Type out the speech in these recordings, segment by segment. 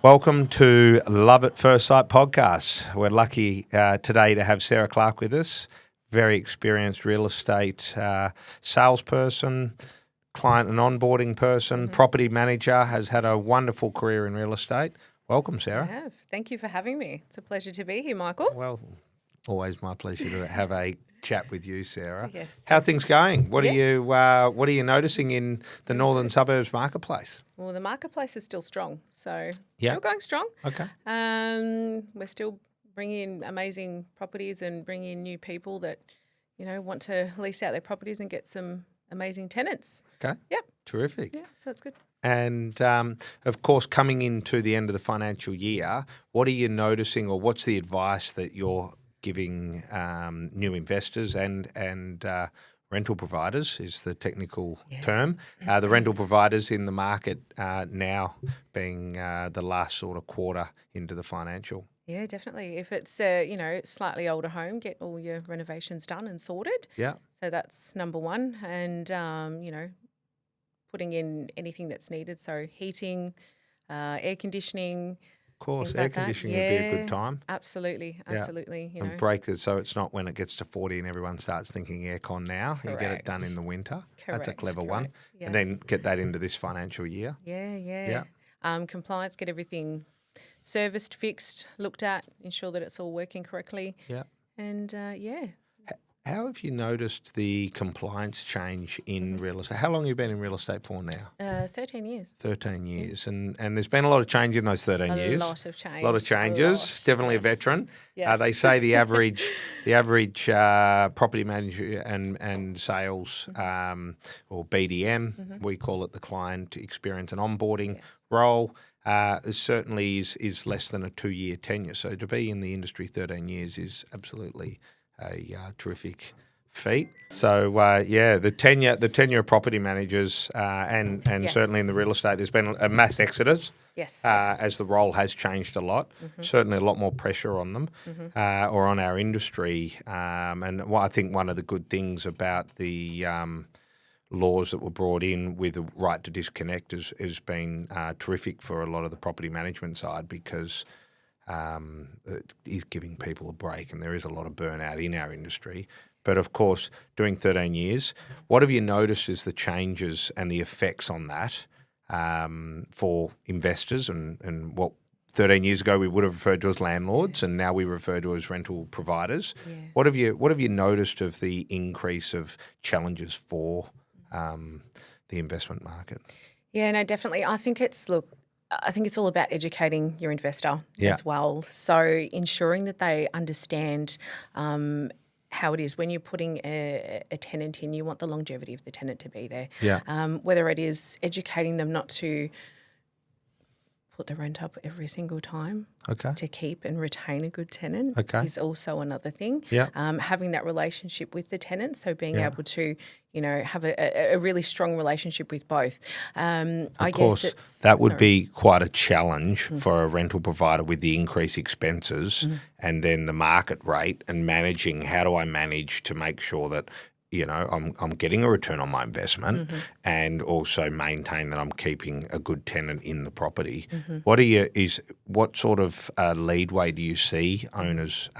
Welcome to Love at First Sight podcast. We're lucky today to have Sarah Clark with us, very experienced real estate salesperson, client and onboarding person, property manager, has had a wonderful career in real estate. Welcome, Sarah. I have. Thank you for having me. It's a pleasure to be here, Michael. Well, always my pleasure to have a chat with you, Sarah. Yes. How are things going? What are you noticing in the northern suburbs marketplace? Well, the marketplace is still strong, so Yeah. still going strong. Okay. We're still bringing in amazing properties and bringing in new people that, want to lease out their properties and get some amazing tenants. Okay. Yep. Terrific. Yeah, so it's good. And, of course, coming into the end of the financial year, what are you noticing or what's the advice that you're giving new investors and rental providers is the technical term, the rental providers in the market now being the last sort of quarter into the financial? Yeah, definitely. If it's a, slightly older home, get all your renovations done and sorted. Yeah. So that's number one. And, putting in anything that's needed. So heating, air conditioning. Of course, things air like that. conditioning would be a good time. Absolutely. And break it so it's not when it gets to 40 and everyone starts thinking aircon now. You get it done in the winter. That's a clever one. Yes. And then get that into this financial year. Yeah. Compliance, get everything serviced, fixed, looked at, ensure that it's all working correctly. Yeah. And How have you noticed the compliance change in real estate? How long have you been in real estate for now? 13 years. 13 years. And there's been a lot of change in those 13 years. A lot of change. A lot of changes. Definitely a veteran. Yes. They say the average property manager and sales or BDM, we call it the client experience and onboarding role, certainly is less than a 2-year tenure. So to be in the industry 13 years is absolutely a terrific feat. So the tenure of property managers and certainly in the real estate, there's been a mass exodus. Yes. As the role has changed a lot, certainly a lot more pressure on them or on our industry. And I think one of the good things about the laws that were brought in with the right to disconnect has been terrific for a lot of the property management side because it is giving people a break, and there is a lot of burnout in our industry. But of course, doing 13 years, what have you noticed is the changes and the effects on that for investors and what 13 years ago we would have referred to as landlords and now we refer to as rental providers. Yeah. What have you noticed of the increase of challenges for the investment market? Yeah, no, definitely. I think it's all about educating your investor as well. So ensuring that they understand how it is when you're putting a tenant in, you want the longevity of the tenant to be there. Yeah. Whether it is educating them not to put the rent up every single time. Okay. To keep and retain a good tenant is also another thing. Yeah. Having that relationship with the tenant, so being able to, have a really strong relationship with both. Of course, that would be quite a challenge for a rental provider with the increased expenses and then the market rate and managing. How do I manage to make sure that I'm getting a return on my investment and also maintain that I'm keeping a good tenant in the property. What sort of leadway do you see owners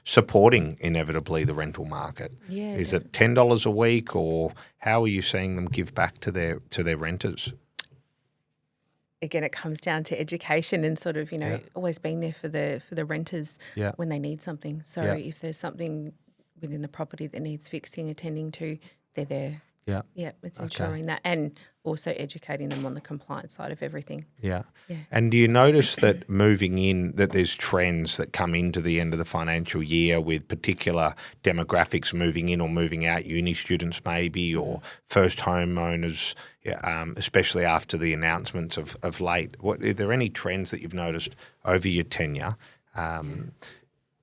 supporting inevitably the rental market? Yeah, is it $10 a week, or how are you seeing them give back to their renters? Again, it comes down to education and sort of always being there for the renters when they need something. So if there's something within the property that needs fixing, attending to, they're there. Yeah. Yeah, it's ensuring that and also educating them on the compliance side of everything. Yeah. And do you notice that moving in, that there's trends that come into the end of the financial year with particular demographics moving in or moving out, uni students maybe, or first homeowners, especially after the announcements of late? Are there any trends that you've noticed over your tenure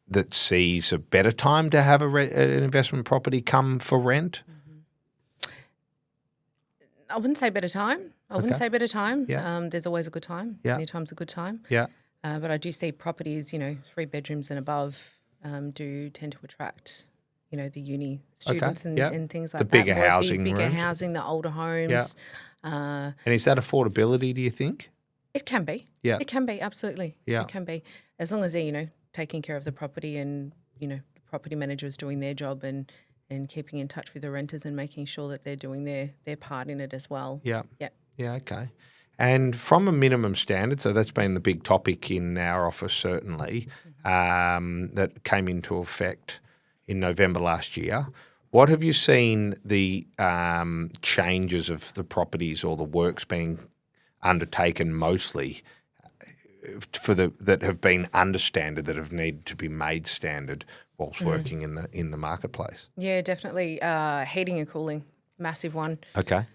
that sees a better time to have an investment property come for rent? I wouldn't say better time. Yeah. There's always a good time. Yeah. Anytime's a good time. Yeah. But I do see properties, 3 bedrooms and above do tend to attract, the uni students and things like the that. Bigger housing bigger rooms. housing, the older homes. And is that affordability, do you think? It can be. Yeah. It can be, absolutely. Yeah. It can be. As long as they're, taking care of the property and, the property manager is doing their job and keeping in touch with the renters and making sure that they're doing their part in it as well. Yeah. Yeah. Yeah, okay. And from a minimum standard, so that's been the big topic in our office certainly, that came into effect in November last year. What have you seen the changes of the properties or the works being undertaken mostly that have under understandard, that have needed to be made standard whilst working in the marketplace? Yeah, definitely. Heating and cooling, massive one. Okay.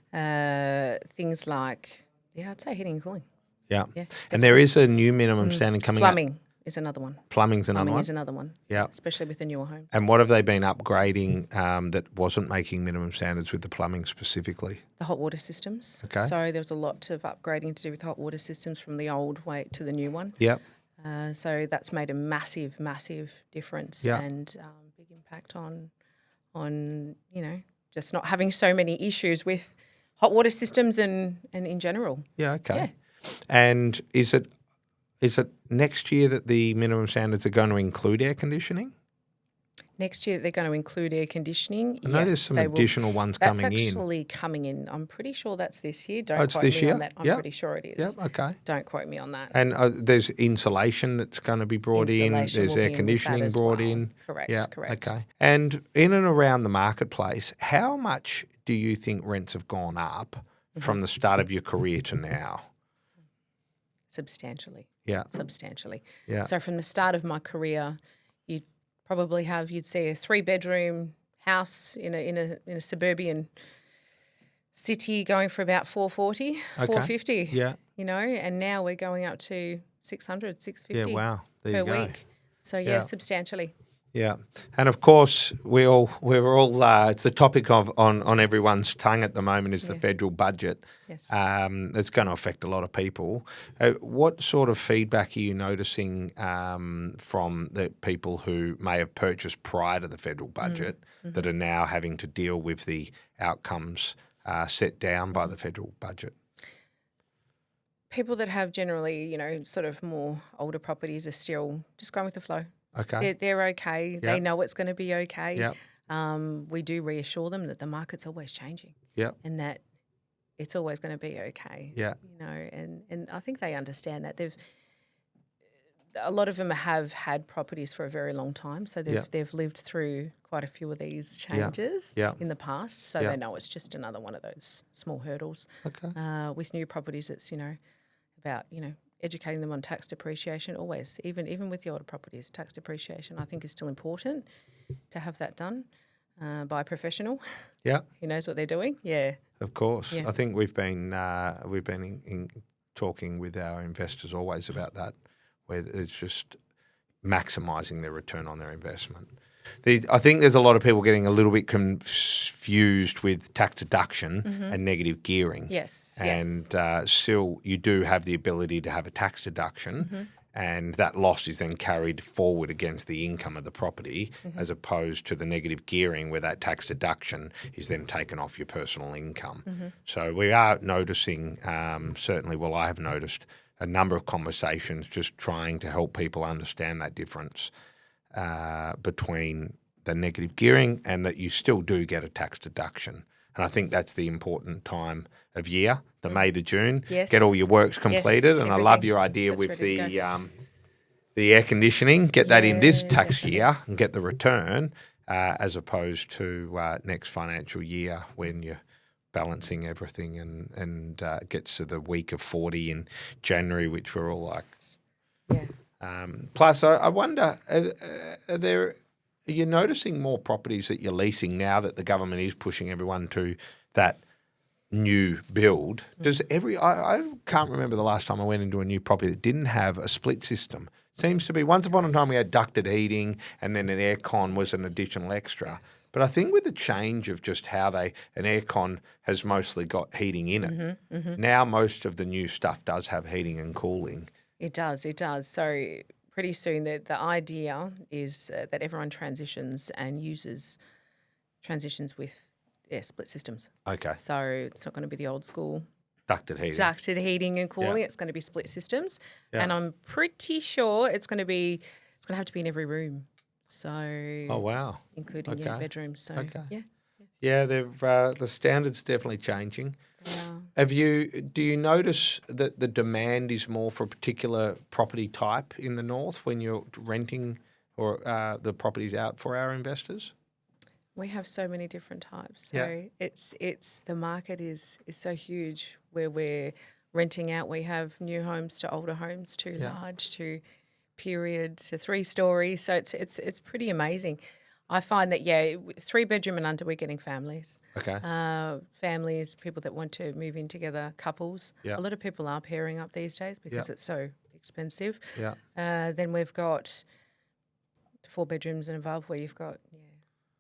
Things like, I'd say heating and cooling. Yeah. Yeah, And there is a new minimum standard coming up. Plumbing is another one. Plumbing's another Plumbing one? is another one. Yeah. Especially with the newer homes. And what have they been upgrading that wasn't making minimum standards with the plumbing specifically? The hot water systems. Okay. So there was a lot of upgrading to do with hot water systems from the old way to the new one. Yep. So that's made a massive, massive difference and big impact on just not having so many issues with hot water systems and in general. Yeah, okay. Yeah. And is it next year that the minimum standards are going to include air conditioning? Next year they're going to include air conditioning. I know there's some additional ones coming in. That's actually coming in. I'm pretty sure that's this year. Don't it's quote this me year? on that. I'm Yep. pretty sure it is. Yep, okay. Don't quote me on that. And there's insulation that's going to be brought in. Insulation There's will air be in with conditioning that as brought well. in. Correct, Yeah, correct. okay. And in and around the marketplace, how much do you think rents have gone up from the start of your career to now? Substantially. Yeah. Substantially. Yeah. So from the start of my career, you'd see a 3-bedroom house in a suburban city going for about 440, 450. Yeah. And now we're going up to 600, 650 Yeah, wow. There per you go. week. So Yeah. substantially. Yeah, and of course we're all it's the topic on everyone's tongue at the moment is the federal budget. Yes. It's going to affect a lot of people. What sort of feedback are you noticing from the people who may have purchased prior to the federal budget that are now having to deal with the outcomes set down by the federal budget? People that have generally, sort of more older properties are still just going with the flow. Okay. They're okay. They know it's going to be okay. Yep. We do reassure them that the market's always changing. Yep. And that it's always going to be okay. Yeah. And I think they understand that. A lot of them have had properties for a very long time, so they've lived through quite a few of these changes in the past, so they know it's just another one of those small hurdles. Okay. With new properties, it's about educating them on tax depreciation always, even with the older properties. Tax depreciation, I think, is still important to have that done by a professional. Yeah. Who knows what they're doing. Yeah. Of course. Yeah. I think we've been in talking with our investors always about that, where it's just maximising their return on their investment. I think there's a lot of people getting a little bit confused with tax deduction and negative gearing. Yes. And still, you do have the ability to have a tax deduction, and that loss is then carried forward against the income of the property, as opposed to the negative gearing where that tax deduction is then taken off your personal income. So we are noticing, certainly, well, I have noticed a number of conversations just trying to help people understand that difference between the negative gearing and that you still do get a tax deduction. And I think that's the important time of year, the May, the June. Yes. Get all your works completed. And I love your idea with the air conditioning. Get that in this tax year and get the return as opposed to next financial year when you're balancing everything and it gets to the week of 40 in January, which we're all like... Yeah. Plus, I wonder, are you noticing more properties that you're leasing now that the government is pushing everyone to that new build? I can't remember the last time I went into a new property that didn't have a split system. Seems to be once upon a time we had ducted heating and then an aircon was an additional extra. Yes. But I think with the change of just how an aircon has mostly got heating in it, now most of the new stuff does have heating and cooling. It does. So pretty soon the idea is that everyone transitions with split systems. Okay. So it's not going to be the old school Ducted heating. ducted heating and cooling. It's going to be split systems, and I'm pretty sure it's going to have to be in every room. So, Oh wow, including bedrooms. So, yeah, they've the standards definitely changing. Do you notice that the demand is more for a particular property type in the north when you're renting or the properties out for our investors? We have so many different types. So it's the market is so huge where we're renting out. We have new homes to older homes to large to period to 3-story. So it's pretty amazing. I find that 3-bedroom and under we're getting families. Okay. Families, people that want to move in together, couples. Yeah. A lot of people are pairing up these days because it's so expensive. Yeah. Then we've got 4 bedrooms and above where you've got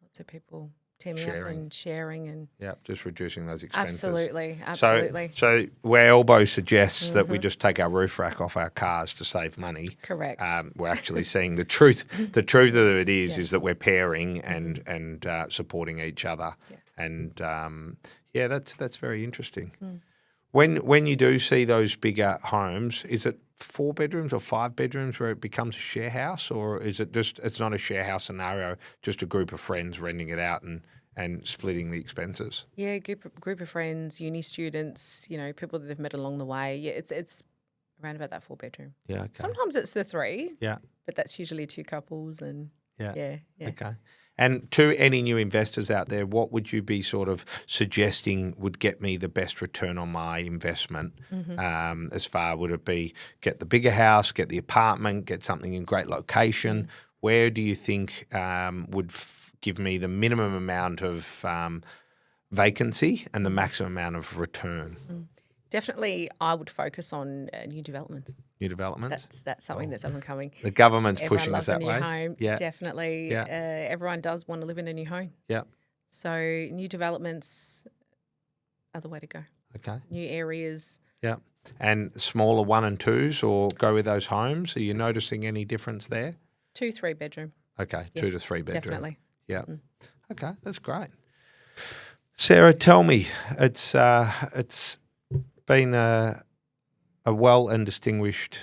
lots of people teaming up and sharing and just reducing those expenses. Absolutely. So where Elbow suggests that we just take our roof rack off our cars to save money. Correct. We're actually seeing the truth. The truth of it is that we're pairing and supporting each other. Yeah. And that's very interesting. When you do see those bigger homes, is it 4 bedrooms or 5 bedrooms where it becomes a share house, or is it just it's not a share house scenario, just a group of friends renting it out and splitting the expenses? Yeah, group of friends, uni students, people that they've met along the way. Yeah, it's around about that 4 bedroom. Yeah, okay. Sometimes it's the 3. Yeah. But that's usually 2 couples and yeah. Okay. And to any new investors out there, what would you be sort of suggesting would get me the best return on my investment? As far would it be get the bigger house, get the apartment, get something in great location? Where do you think would give me the minimum amount of vacancy and the maximum amount of return? Definitely, I would focus on new developments. New developments? That's something that's up and coming. The government's Everyone pushing loves us that a new way. home. Yeah. Definitely. Yeah. Everyone does want to live in a new home. Yeah. So new developments are the way to go. Okay. New areas. Yeah. And smaller 1 and 2s, or go with those homes? Are you noticing any difference there? 2, 3 bedroom. Okay, 2 to 3 bedroom. Definitely. Yeah. Okay, that's great. Sarah, tell me, it's been a well and distinguished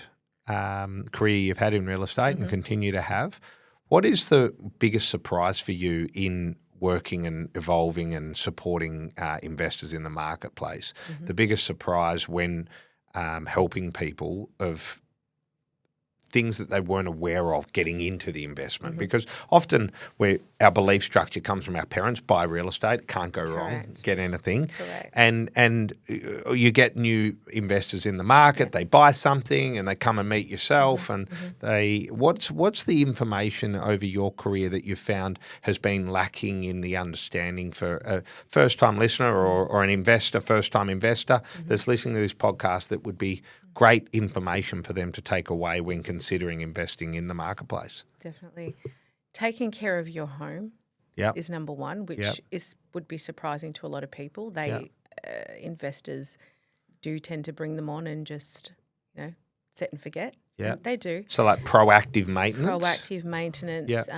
career you've had in real estate and continue to have. What is the biggest surprise for you in working and evolving and supporting investors in the marketplace? The biggest surprise when helping people of things that they weren't aware of getting into the investment, because often our belief structure comes from our parents: buy real estate, can't go wrong, get anything. Correct. And you get new investors in the market, they buy something and they come and meet yourself, and what's the information over your career that you found has been lacking in the understanding for a first-time listener or an investor, first-time investor that's listening to this podcast, that would be great information for them to take away when considering investing in the marketplace? Definitely. Taking care of your home is number one, which would be surprising to a lot of people. Investors do tend to bring them on and just, set and forget. Yeah. They do. So like proactive maintenance? Proactive maintenance.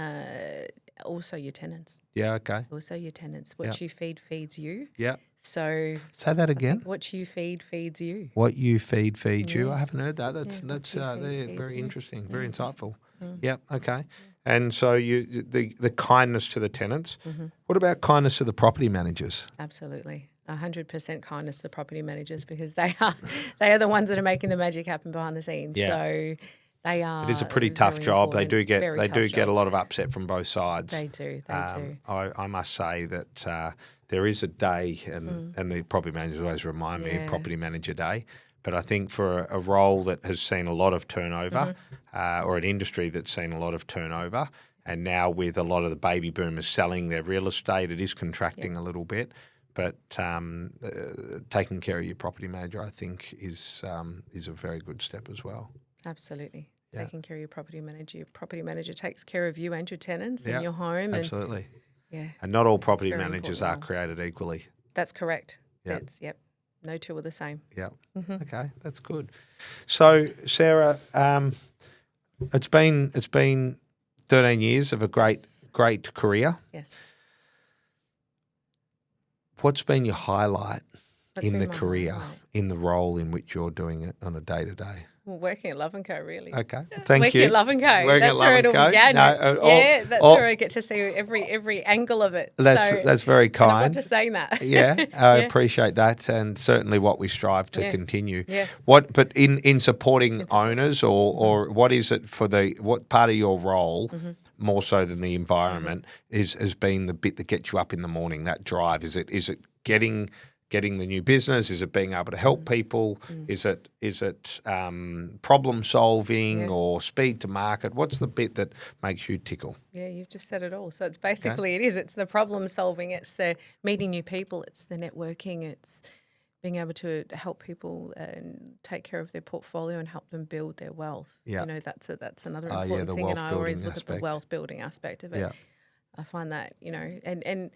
Also your tenants. Yeah, okay. Also your tenants. What you feed feeds you. Yeah. So say that again. What you feed feeds you. What you feeds you. I haven't heard that. That's very interesting, very insightful. Yeah. Okay. And so the kindness to the tenants. What about kindness to the property managers? Absolutely. 100% kindness to the property managers, because they are the ones that are making the magic happen behind the scenes. Yeah. So they are. It is a pretty tough job. Important. They do get a lot of upset from both sides. They do. I must say that there is a day, and the property managers always remind me of Property Manager Day. But I think for a role that has seen a lot of turnover, or an industry that's seen a lot of turnover, and now with a lot of the baby boomers selling their real estate, it is contracting a little bit. But taking care of your property manager, I think, is a very good step as well. Absolutely. Yeah. Taking care of your property manager. Your property manager takes care of you and your tenants and your home. Absolutely. And not all property managers are created equally. That's correct. No two are the same. Yeah. Okay, that's good. So, Sarah, it's been 13 years of a great career. Yes. What's been your highlight That's in been the my career, highlight. in the role in which you're doing it on a day-to-day? Well, working at Love&Co, really. Okay, thank Working you. at Love&Co. Working That's at where it all Love&Co? began. No, That's where I get to see every angle of it. That's very kind. And I'm not just saying that. Yeah, I Yeah. appreciate that, and certainly what we strive to Yeah. continue. Yeah. But in supporting owners, or what is it for what part of your role, more so than the environment, has been the bit that gets you up in the morning? That drive, is it getting the new business? Is it being able to help people? Is it problem solving or speed to market? What's the bit that makes you tickle? Yeah, you've just said it all. So it's basically it's the problem solving, it's the meeting new people, it's the networking, it's being able to help people and take care of their portfolio and help them build their wealth. Yeah. You know, that's another The important thing, and wealth I always building look at the aspect. wealth building aspect of it. Yeah. I find that, you know, and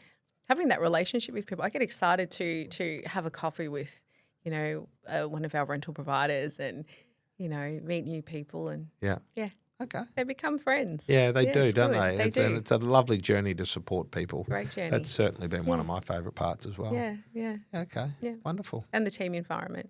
having that relationship with people, I get excited to have a coffee with, you know, one of our rental providers and, you know, meet new people and Yeah. yeah, Okay. they become friends. Yeah, they do, it's don't good. they? They do. It's a lovely journey to support people. Great journey. That's certainly been one of my favourite parts as well. Yeah, yeah. Okay. Yeah. Wonderful. And the team environment.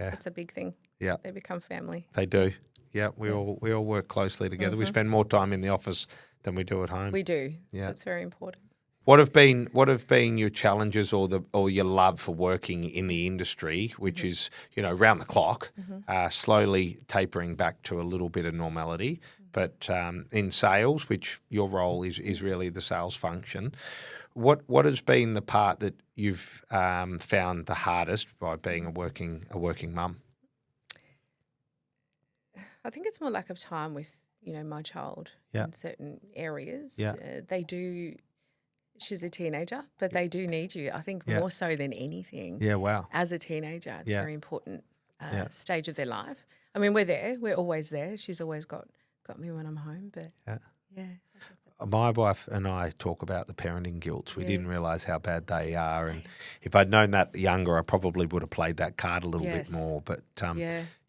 Yeah. That's a big thing. Yeah. They become family. They do. Yeah. We all work closely together. We spend more time in the office than we do at home. We do. Yeah. That's very important. What have been your challenges or your love for working in the industry, which is, you know, round the clock, slowly tapering back to a little bit of normality, but in sales, which your role is really the sales function. What has been the part that you've found the hardest by being a working mum? I think it's more lack of time with, you know, my child in certain areas. Yeah. She's a teenager, but they do need you. I think more so than anything. Yeah, wow. As a teenager, it's a very important stage of their life. I mean, we're there. We're always there. She's always got me when I'm home, but yeah. My wife and I talk about the parenting guilt. We didn't realise how bad they are, and if I'd known that younger, I probably would have played that card a little bit more. But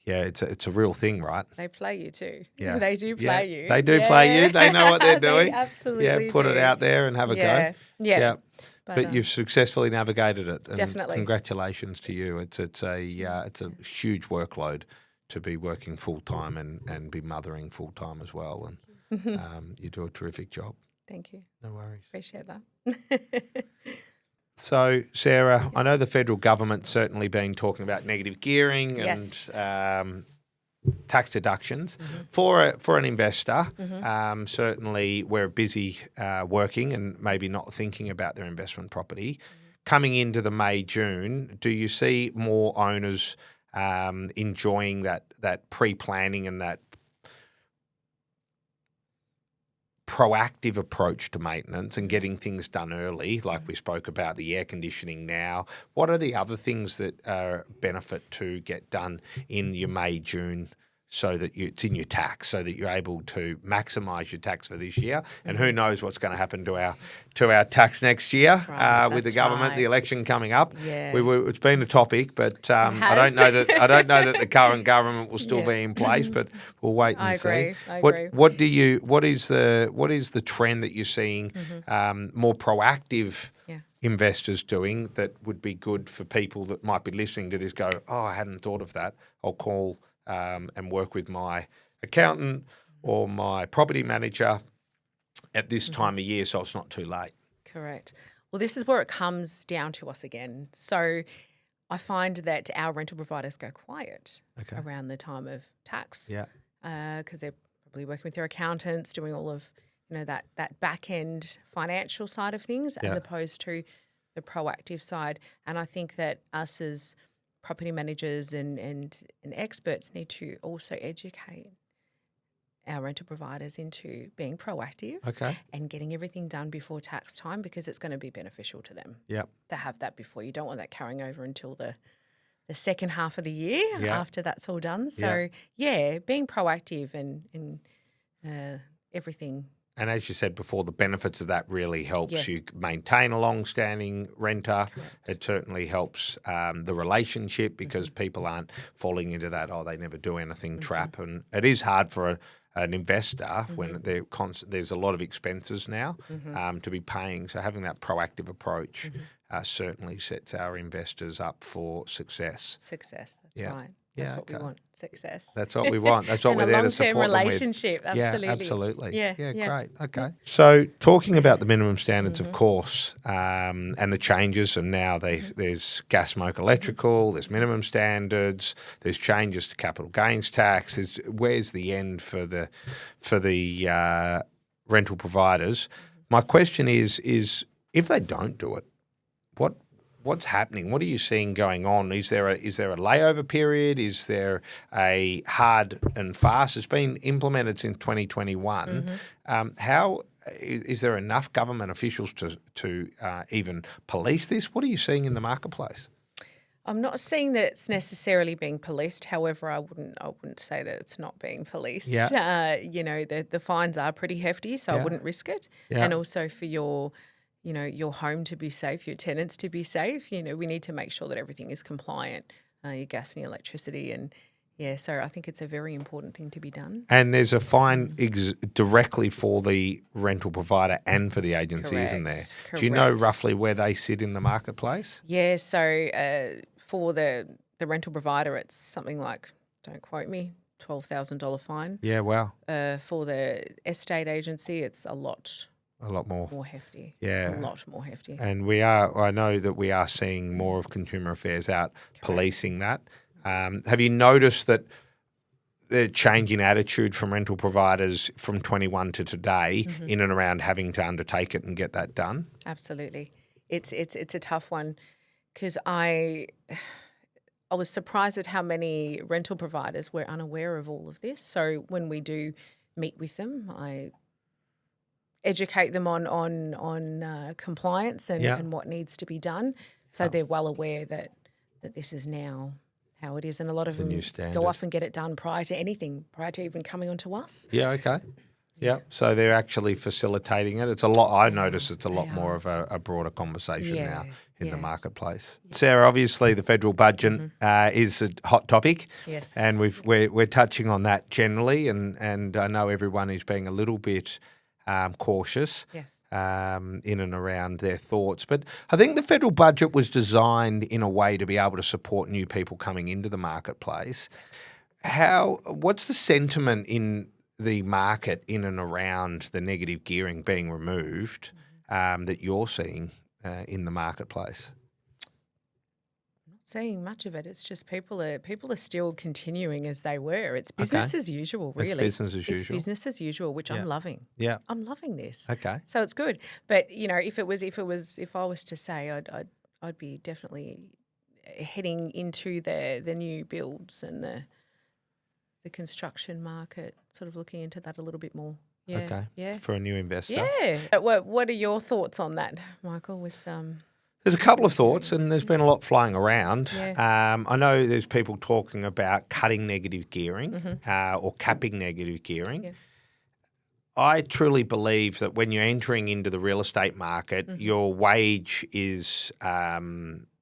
it's a real thing, right? They play you too. Yeah, they do play you. They do play you. They know what they're doing. They absolutely put do. it out there and have a go. Yeah. But you've successfully navigated it. And definitely. Congratulations to you. It's a huge workload to be working full time and be mothering full time as well. And you do a terrific job. Thank you. No worries. Appreciate that. So, Sarah, I know the federal government's certainly been talking about negative gearing and tax deductions. For an investor, certainly we're busy working and maybe not thinking about their investment property. Coming into the May, June, do you see more owners enjoying that pre-planning and that proactive approach to maintenance and getting things done early, like we spoke about the air conditioning now? What are the other things that are benefit to get done in your May, June, so that it's in your tax, so that you're able to maximise your tax for this year? And who knows what's going to happen to our tax next year with the government, the election coming up. Yeah. It's been a topic, but I don't know that the current government will still be in place. But we'll wait and see. I agree. What is the trend that you're seeing more proactive investors doing that would be good for people that might be listening to this? Go, oh, I hadn't thought of that. I'll call and work with my accountant or my property manager at this time of year, so it's not too late. Correct. Well, this is where it comes down to us again. So I find that our rental providers go quiet around the time of tax because they're probably working with their accountants, doing all of that back end financial side of things as opposed to the proactive side. And I think that us as property managers and experts need to also educate our rental providers into being proactive and getting everything done before tax time, because it's going to be beneficial to them to have that before. You don't want that carrying over until the second half of the year after that's all done. So, being proactive and everything. And as you said before, the benefits of that really helps you maintain a long-standing renter. Correct. It certainly helps the relationship because people aren't falling into that, they never do anything trap. And it is hard for an investor when there's a lot of expenses now to be paying. So having that proactive approach certainly sets our investors up for success. Success, that's right. That's what we want, success. That's what we want. That's what we're there to support them with. And a long-term relationship, absolutely. Yeah, absolutely. Yeah, Great. Okay. So talking about the minimum standards, of course, and the changes, and now there's gas, smoke, electrical, there's minimum standards, there's changes to capital gains tax. Where's the end for the rental providers? My question is if they don't do it, what's happening? What are you seeing going on? Is there a layover period? Is there a hard and fast? It's been implemented since 2021. How is there enough government officials to even police this? What are you seeing in the marketplace? I'm not seeing that it's necessarily being policed. However, I wouldn't say that it's not being policed. Yeah. The fines are pretty hefty, so I wouldn't risk it. Yeah. And also for your home to be safe, your tenants to be safe, we need to make sure that everything is compliant, your gas and your electricity. And so I think it's a very important thing to be done. And there's a fine directly for the rental provider and for the agency, Correct. Isn't there? Correct. Do you know roughly where they sit in the marketplace? Yeah, so for the rental provider, it's something like, don't quote me, $12,000 fine. Yeah, wow. For the estate agency, it's a lot more hefty. Yeah. A lot more hefty. And I know that we are seeing more of Consumer Affairs out policing that. Have you noticed that the change in attitude from rental providers from 21 to today in and around having to undertake it and get that done? Absolutely. It's a tough one because I was surprised at how many rental providers were unaware of all of this. So when we do meet with them, I educate them on compliance and what needs to be done, so they're well aware that this is now how it is. And a lot of them go off and get it done prior to even coming onto us. Yeah, okay. Yeah, so they're actually facilitating it. It's a lot. I notice it's a lot more of a broader conversation now in the marketplace. Yeah. Sarah, obviously the federal budget is a hot topic. Yes, and we're touching on that generally, and I know everyone is being a little bit cautious in and around their thoughts. But I think the federal budget was designed in a way to be able to support new people coming into the marketplace. What's the sentiment in the market in and around the negative gearing being removed that you're seeing in the marketplace? Seeing much of it. It's just people are still continuing as they were. It's business as usual, really. It's business as usual. It's business as usual, which I'm loving. Yeah, I'm loving this. Okay, so it's good. But if I was to say, I'd be definitely heading into the new builds and the construction market, sort of looking into that a little bit more. Yeah. Okay. Yeah. For a new investor. Yeah. What are your thoughts on that, Michael? There's a couple of thoughts, and there's been a lot flying around. Yeah. I know there's people talking about cutting negative gearing or capping negative gearing. Yeah. I truly believe that when you're entering into the real estate market, your wage is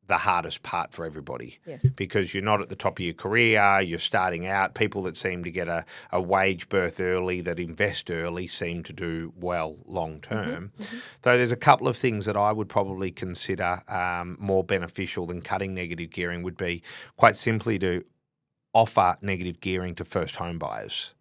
the hardest part for everybody. Yes. Because you're not at the top of your career, you're starting out. People that seem to get a wage berth early, that invest early, seem to do well long term. Though there's a couple of things that I would probably consider more beneficial than cutting negative gearing would be quite simply to offer negative gearing to first home buyers,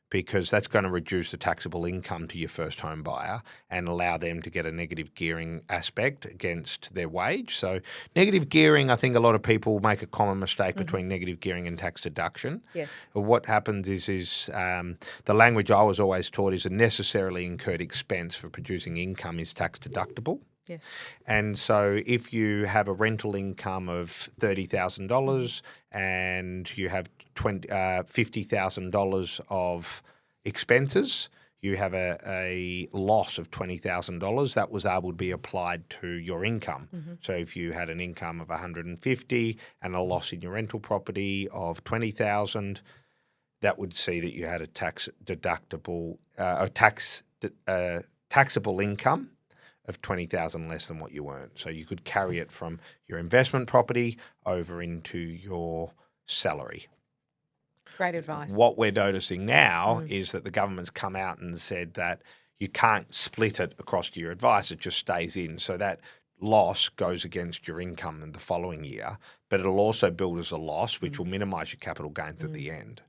because that's going to reduce the taxable income to your first home buyer and allow them to get a negative gearing aspect against their wage. So negative gearing, I think a lot of people make a common mistake between negative gearing and tax deduction. Yes. But what happens is the language I was always taught is a necessarily incurred expense for producing income is tax deductible. Yes. And so if you have a rental income of $30,000 and you have $50,000 of expenses, you have a loss of $20,000 that was able to be applied to your income. So if you had an income of $150,000 and a loss in your rental property of $20,000, that would see that you had a tax deductible, taxable income of $20,000 less than what you earned. So you could carry it from your investment property over into your salary. Great advice. What we're noticing now is that the government's come out and said that you can't split it across to your advice. It just stays in. So that loss goes against your income in the following year, but it'll also build as a loss, which will minimise your capital gains at the end.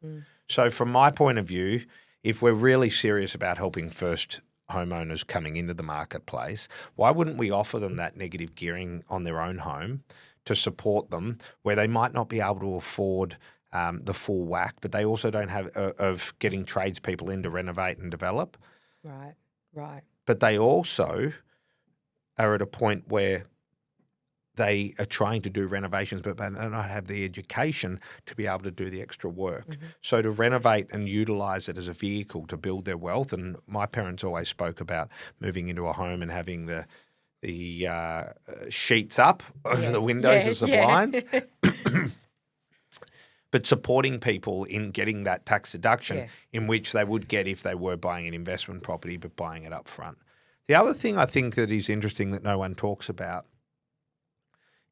So from my point of view, if we're really serious about helping first homeowners coming into the marketplace, why wouldn't we offer them that negative gearing on their own home to support them where they might not be able to afford the full whack, but they also don't have of getting tradespeople in to renovate and develop. Right. But they also are at a point where they are trying to do renovations, but they don't have the education to be able to do the extra work. So to renovate and utilise it as a vehicle to build their wealth, and my parents always spoke about moving into a home and having the sheets up over the windows as the blinds. But supporting people in getting that tax deduction in which they would get if they were buying an investment property but buying it up front. The other thing I think that is interesting that no one talks about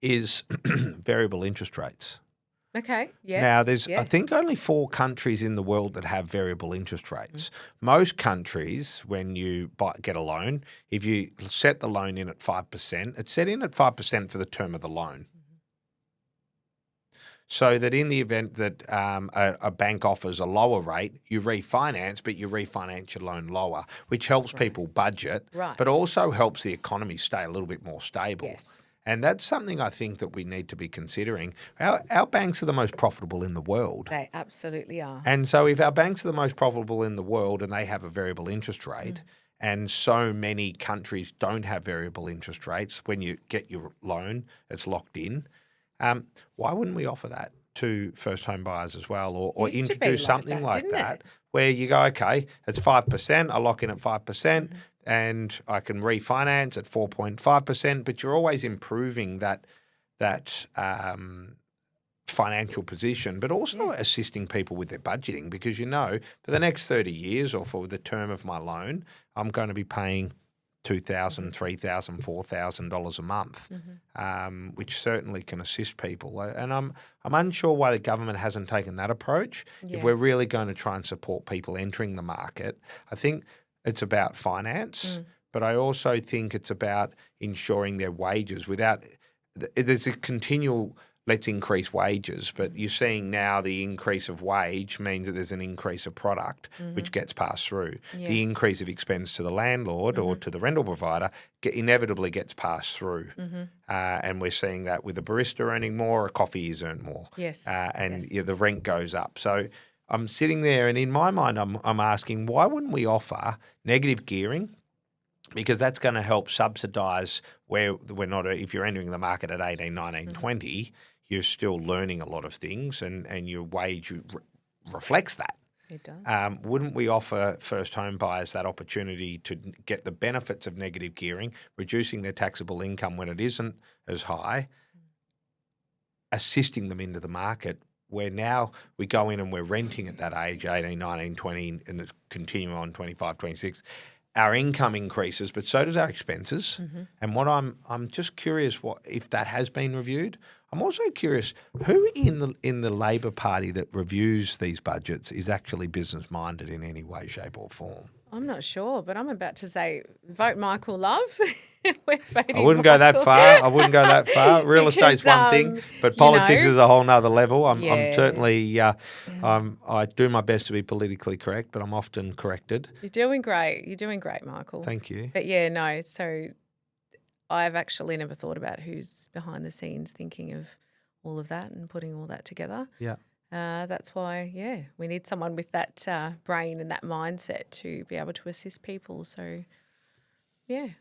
is variable interest rates. Okay, yes. Now, there's I think only 4 countries in the world that have variable interest rates. Most countries, when you get a loan, if you set the loan in at 5%, it's set in at 5% for the term of the loan. So that in the event that a bank offers a lower rate, you refinance, but you refinance your loan lower, which helps people budget, but also helps the economy stay a little bit more stable. Yes. And that's something I think that we need to be considering. Our banks are the most profitable in the world. They absolutely are. And so if our banks are the most profitable in the world and they have a variable interest rate, and so many countries don't have variable interest rates, when you get your loan, it's locked in. Why wouldn't we offer that to first home buyers as well, or introduce something like that where you go, okay, it's 5%, I lock in at 5%, and I can refinance at 4.5%, but you're always improving that financial position, but also assisting people with their budgeting because for the next 30 years or for the term of my loan, I'm going to be paying $2,000, $3,000, $4,000 a month, which certainly can assist people. And I'm unsure why the government hasn't taken that approach. Yeah. If we're really going to try and support people entering the market, I think it's about finance, but I also think it's about ensuring their wages there's a continual let's increase wages, but you're seeing now the increase of wage means that there's an increase of product which gets passed through. Yeah. The increase of expense to the landlord or to the rental provider inevitably gets passed through. And we're seeing that with a barista earning more, a coffee is earned more. Yes. The rent goes up. So I'm sitting there and in my mind I'm asking, why wouldn't we offer negative gearing? Because that's going to help subsidise where we're not, if you're entering the market at 18, 19, 20, you're still learning a lot of things and your wage reflects that. It does. Wouldn't we offer first home buyers that opportunity to get the benefits of negative gearing, reducing their taxable income when it isn't as high, assisting them into the market where now we go in and we're renting at that age, 18, 19, 20, and it's continuing on 25, 26, our income increases, but so does our expenses. And what I'm just curious if that has been reviewed. I'm also curious who in the Labor Party that reviews these budgets is actually business minded in any way, shape, or form. I'm not sure, but I'm about to say vote Michael Love. We're voting I wouldn't go that far. Real estate's one thing, but politics is a whole nother level. I'm certainly, I do my best to be politically correct, but I'm often corrected. You're doing great. Michael. Thank you. But so I've actually never thought about who's behind the scenes thinking of all of that and putting all that together. Yeah. That's why, we need someone with that brain and that mindset to be able to assist people. So,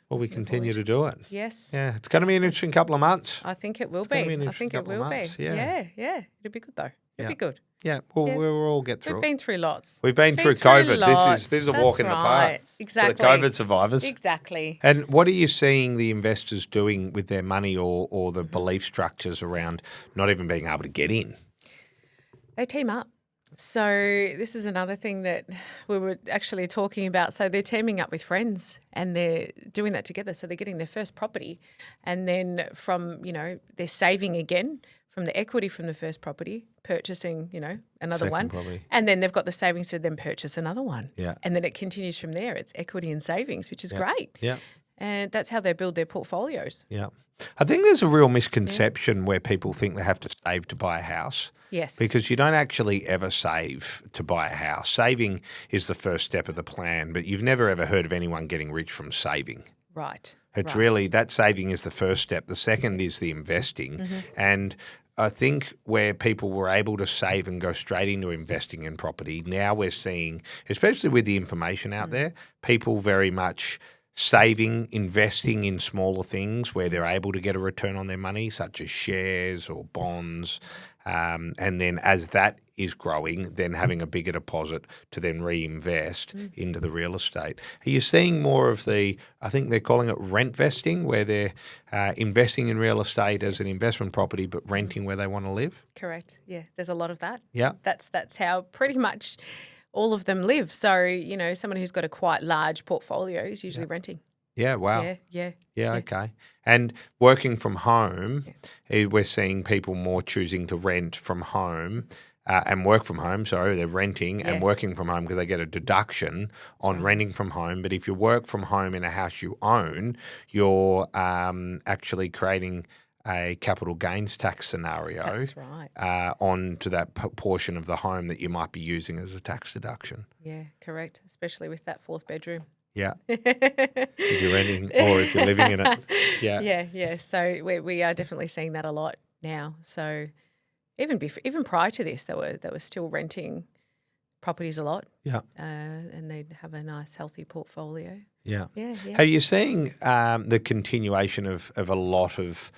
Well, we continue to do it. Yes. Yeah, it's going to be an interesting couple of months. I think it will be. I think it will be. Yeah. It'll be good though. It'll be good. Yeah, well, we'll all get through it. We've been through lots. We've been through COVID. Lots. This is a walk in the park. Exactly. For the COVID survivors. Exactly. And what are you seeing the investors doing with their money or the belief structures around not even being able to get in? They team up. So this is another thing that we were actually talking about. So they're teaming up with friends and they're doing that together. So they're getting their first property and then they're saving again from the equity from the first property, purchasing, another Second one. property. And then they've got the savings to then purchase another one. Yeah. And then it continues from there. It's equity and savings, which is great. Yeah. And that's how they build their portfolios. Yeah. I think there's a real misconception where people think they have to save to buy a house. Yes. Because you don't actually ever save to buy a house. Saving is the first step of the plan, but you've never ever heard of anyone getting rich from saving. Right. It's really that saving is the first step. The second is the investing. And I think where people were able to save and go straight into investing in property, now we're seeing, especially with the information out there, people very much saving, investing in smaller things where they're able to get a return on their money, such as shares or bonds. And then as that is growing, then having a bigger deposit to then reinvest into the real estate. Are you seeing more of I think they're calling it rent vesting, where they're investing in real estate as an investment property but renting where they want to live? Correct. Yeah, there's a lot of that. Yeah. That's how pretty much all of them live. So, someone who's got a quite large portfolio is usually renting. Yeah, wow. Yeah. Okay. And working from home, we're seeing people more choosing to rent from home and work from home. So they're renting and working from home because they get a deduction on renting from home. But if you work from home in a house you own, you're actually creating a capital gains tax scenario onto that portion of the home that you might be using as a tax deduction. Yeah, correct, especially with that fourth bedroom. Yeah. If you're renting or if you're living in it. Yeah. Yeah. So we are definitely seeing that a lot now. So even prior to this, they were still renting properties a lot. Yeah. And they'd have a nice healthy portfolio. Yeah. Yeah. Are you seeing the continuation of a lot of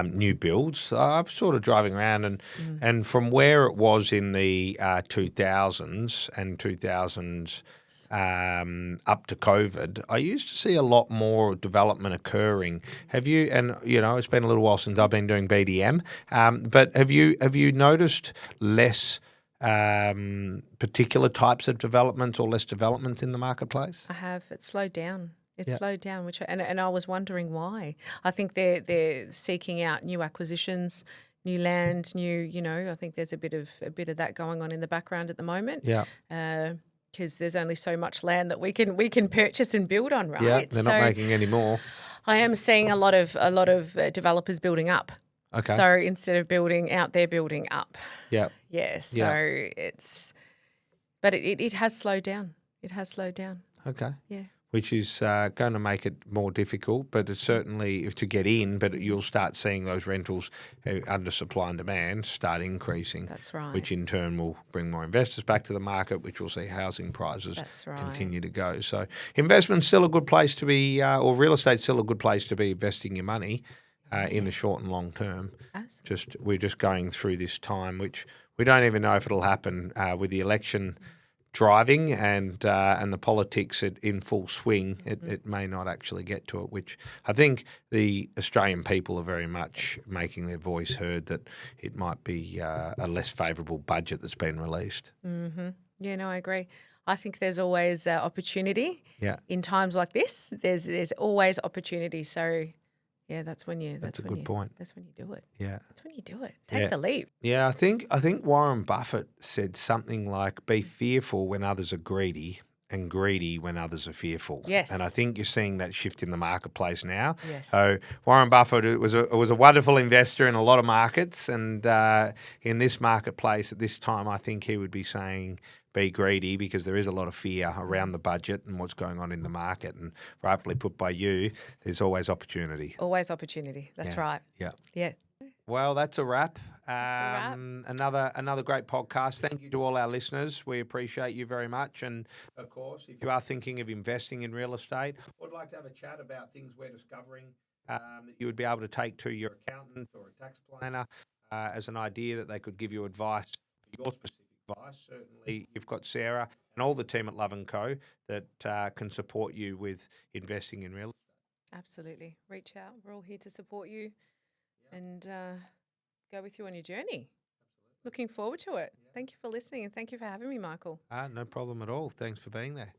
new builds? I'm sort of driving around and from where it was in the 2000s and 2000s up to COVID, I used to see a lot more development occurring. Have you? And it's been a little while since I've been doing BDM, but have you noticed less particular types of developments or less developments in the marketplace? I have. It's slowed down. It's slowed down, and I was wondering why. I think they're seeking out new acquisitions, new land, I think there's a bit of that going on in the background at the moment. Yeah. Because there's only so much land that we can purchase and build on, right? Yeah, they're not making any more. I am seeing a lot of developers building up. Okay. So instead of building out, they're building up. Yeah. Yeah. So but it has slowed down. It has slowed down. Okay. Yeah. Which is going to make it more difficult, but it's certainly to get in, but you'll start seeing those rentals under supply and demand start increasing. That's right. Which in turn will bring more investors back to the market, which will see housing prices continue to go. So investment's still a good place to be, or real estate's still a good place to be investing your money in the short and long term. Absolutely. We're just going through this time, which we don't even know if it'll happen with the election driving and the politics in full swing. It may not actually get to it, which I think the Australian people are very much making their voice heard that it might be a less favourable budget that's been released. Mm-hmm. Yeah, no, I agree. I think there's always opportunity. Yeah. In times like this, there's always opportunity. So. Yeah, that's when you. That's a good point. That's when you do it. Yeah, that's when you do it. Take the leap. Yeah, I think Warren Buffett said something like, "Be fearful when others are greedy, and greedy when others are fearful." Yes, and I think you're seeing that shift in the marketplace now. Yes. So Warren Buffett was a wonderful investor in a lot of markets, and in this marketplace at this time, I think he would be saying, be greedy, because there is a lot of fear around the budget and what's going on in the market. And rightfully put by you, there's always opportunity. Always opportunity. That's right. Yeah. Yeah. Well, that's a wrap. Another great podcast. Thank you to all our listeners. We appreciate you very much. And of course, if you are thinking of investing in real estate or would like to have a chat about things we're discovering that you would be able to take to your accountant or a tax planner as an idea that they could give you advice for your specific advice, certainly you've got Sarah and all the team at Love&Co that can support you with investing in real estate. Absolutely. Reach out. We're all here to support you and go with you on your journey. Absolutely. Looking forward to it. Yeah. Thank you for listening and thank you for having me, Michael. No problem at all. Thanks for being there.